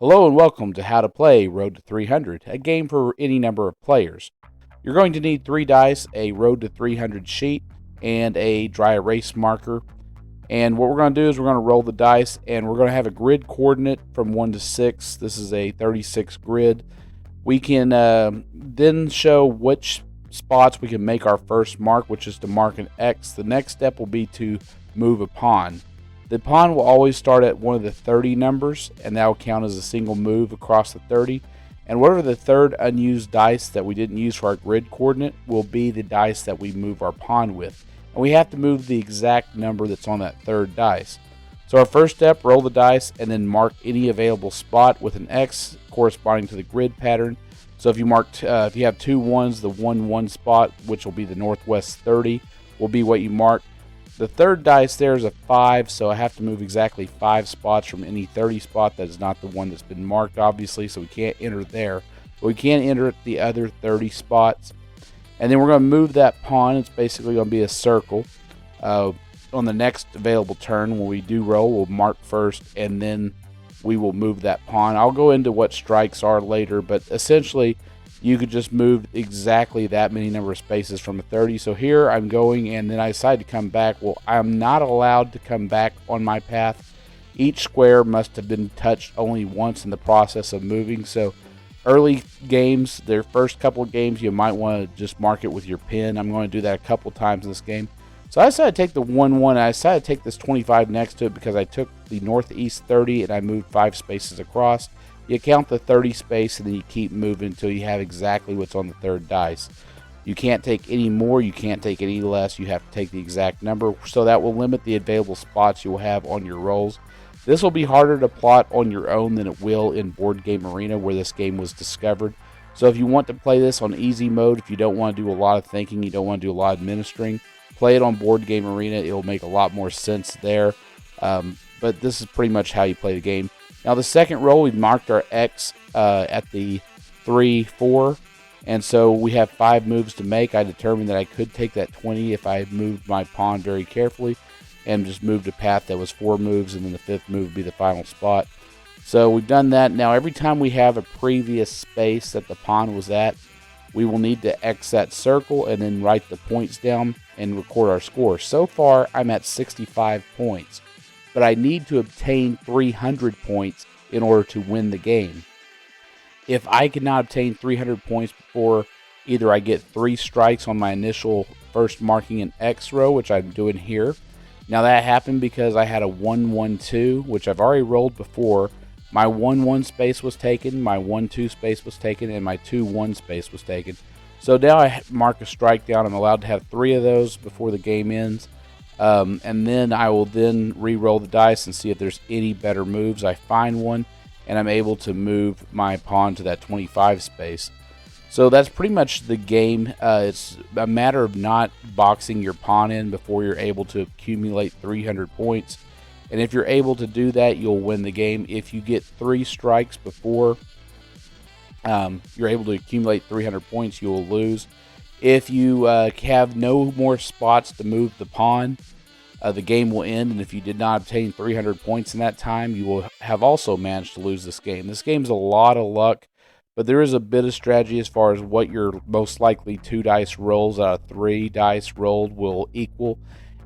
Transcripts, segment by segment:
Hello and welcome to How to Play Road to 300, a game for any number of players. You're going to need 3 dice, a Road to 300 sheet, and a dry erase marker. And what we're going to do is we're going to roll the dice, and we're going to have a grid coordinate from 1 to 6. This is a 36 grid. We can then show which spots we can make our first mark, which is to mark an X. The next step will be to move a pawn. The pawn will always start at one of the 30 numbers, and that will count as a single move across the 30. And whatever the third unused dice that we didn't use for our grid coordinate will be the dice that we move our pawn with. And we have to move the exact number that's on that third dice. So our first step, roll the dice and then mark any available spot with an X corresponding to the grid pattern. So if you if you have 2 1s, the 1-1 spot, which will be the northwest 30, will be what you mark. The third dice there is a 5, so I have to move exactly 5 spots from any 30 spot that is not the one that's been marked, obviously, so we can't enter there. But we can enter at the other 30 spots. And then we're going to move that pawn. It's basically going to be a circle. On the next available turn, when we do roll, we'll mark first, and then we will move that pawn. I'll go into what strikes are later, but essentially, you could just move exactly that many number of spaces from a 30. So here I'm going, and then I decide to come back. Well, I'm not allowed to come back on my path. Each square must have been touched only once in the process of moving. So early games, their first couple of games, you might want to just mark it with your pen. I'm going to do that a couple times in this game. So I decided to take the 1-1. I decided to take this 25 next to it because I took the northeast 30 and I moved 5 spaces across. You count the 30 space and then you keep moving until you have exactly what's on the third dice. You can't take any more, you can't take any less, you have to take the exact number, so that will limit the available spots you will have on your rolls. This will be harder to plot on your own than it will in Board Game Arena, where this game was discovered. So if you want to play this on easy mode, if you don't want to do a lot of thinking, you don't want to do a lot of administering, play it on Board Game Arena. It will make a lot more sense there. But this is pretty much how you play the game. Now the second roll, we marked our X at the 3, 4, and so we have 5 moves to make. I determined that I could take that 20 if I moved my pawn very carefully and just moved a path that was 4 moves, and then the 5th move would be the final spot. So we've done that. Now every time we have a previous space that the pawn was at, we will need to X that circle and then write the points down and record our score. So far, I'm at 65 points. But I need to obtain 300 points in order to win the game. If I cannot obtain 300 points before either I get 3 strikes on my initial first marking an X row, which I'm doing here. Now that happened because I had a 1-1-2, which I've already rolled before. My 1-1 space was taken, my 1-2 space was taken, and my 2-1 space was taken. So now I mark a strike down. I'm allowed to have 3 of those before the game ends. And then I will then re-roll the dice and see if there's any better moves. I find one, and I'm able to move my pawn to that 25 space. So that's pretty much the game. It's a matter of not boxing your pawn in before you're able to accumulate 300 points. And if you're able to do that, you'll win the game. If you get 3 strikes before you're able to accumulate 300 points, you will lose. If you have no more spots to move the pawn, the game will end, and if you did not obtain 300 points in that time, you will have also managed to lose this game. This game's a lot of luck, but there is a bit of strategy as far as what your most likely 2 dice rolls out of 3 dice rolled will equal,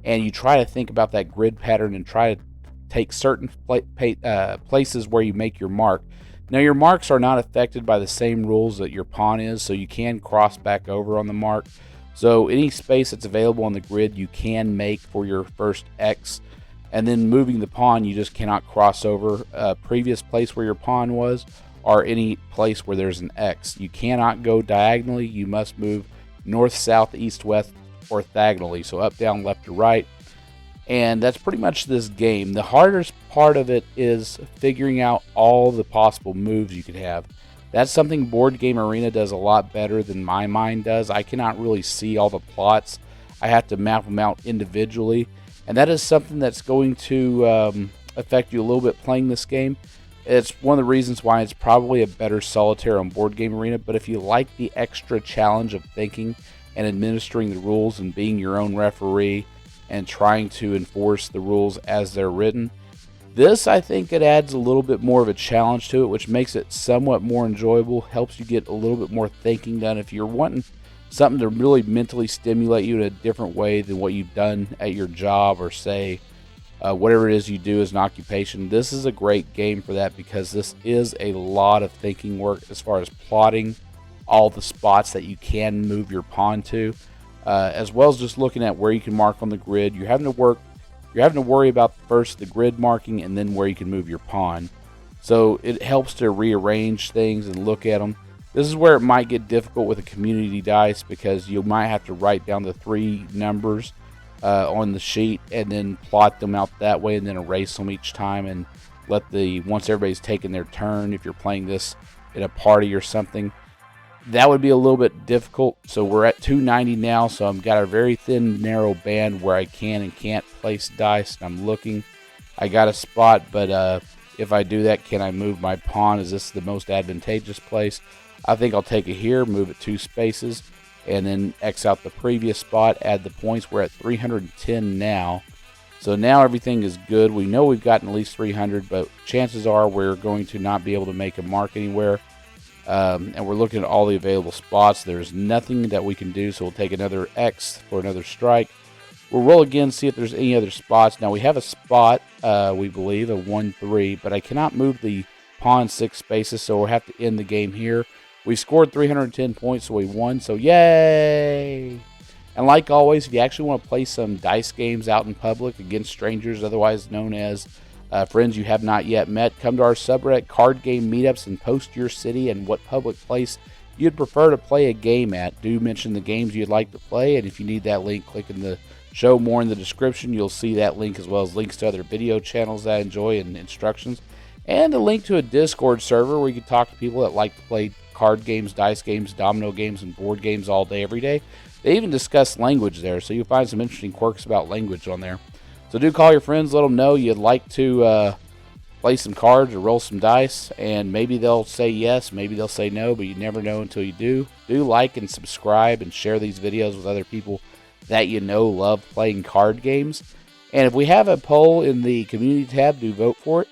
and you try to think about that grid pattern and try to take certain places where you make your mark. Now, your marks are not affected by the same rules that your pawn is, so you can cross back over on the mark. So any space that's available on the grid, you can make for your first X. And then moving the pawn, you just cannot cross over a previous place where your pawn was or any place where there's an X. You cannot go diagonally. You must move north, south, east, west, orthogonally. So up, down, left, or right. And that's pretty much this game. The hardest part of it is figuring out all the possible moves you could have. That's something Board Game Arena does a lot better than my mind does. I cannot really see all the plots. I have to map them out individually. And that is something that's going to affect you a little bit playing this game. It's one of the reasons why it's probably a better solitaire on Board Game Arena. But if you like the extra challenge of thinking and administering the rules and being your own referee and trying to enforce the rules as they're written, This, I think, it adds a little bit more of a challenge to it, which makes it somewhat more enjoyable, helps you get a little bit more thinking done. If you're wanting something to really mentally stimulate you in a different way than what you've done at your job, or say whatever it is you do as an occupation, this is a great game for that, because this is a lot of thinking work as far as plotting all the spots that you can move your pawn to, as well as just looking at where you can mark on the grid. You're having to worry about first the grid marking and then where you can move your pawn. So it helps to rearrange things and look at them. This is where it might get difficult with a community dice, because you might have to write down the 3 numbers on the sheet and then plot them out that way, and then erase them each time, and once everybody's taken their turn, if you're playing this in a party or something, that would be a little bit difficult. So we're at 290 now, so I've got a very thin, narrow band where I can and can't place dice, and I'm looking. I got a spot, but if I do that, can I move my pawn? Is this the most advantageous place? I think I'll take it here, move it 2 spaces, and then X out the previous spot, add the points. We're at 310 now. So now everything is good. We know we've gotten at least 300, but chances are we're going to not be able to make a mark anywhere. And we're looking at all the available spots. There's nothing that we can do, so we'll take another X for another strike. We'll roll again, see if there's any other spots. Now we have a spot, we believe, a 1-3, but I cannot move the pawn 6 spaces, so we'll have to end the game here. We scored 310 points, so we won, so yay! And like always, if you actually want to play some dice games out in public against strangers, otherwise known as friends you have not yet met, come to our subreddit Card Game Meetups and post your city and what public place you'd prefer to play a game at. Do mention the games you'd like to play, and if you need that link, click in the show more in the description. You'll see that link, as well as links to other video channels that I enjoy and instructions, and a link to a Discord server where you can talk to people that like to play card games, dice games, domino games, and board games all day, every day. They even discuss language there, so you'll find some interesting quirks about language on there. So do call your friends, let them know you'd like to play some cards or roll some dice, and maybe they'll say yes, maybe they'll say no, but you never know until you do. Do like and subscribe and share these videos with other people that you know love playing card games. And if we have a poll in the community tab, do vote for it.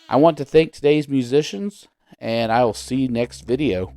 I want to thank today's musicians, and I will see you next video.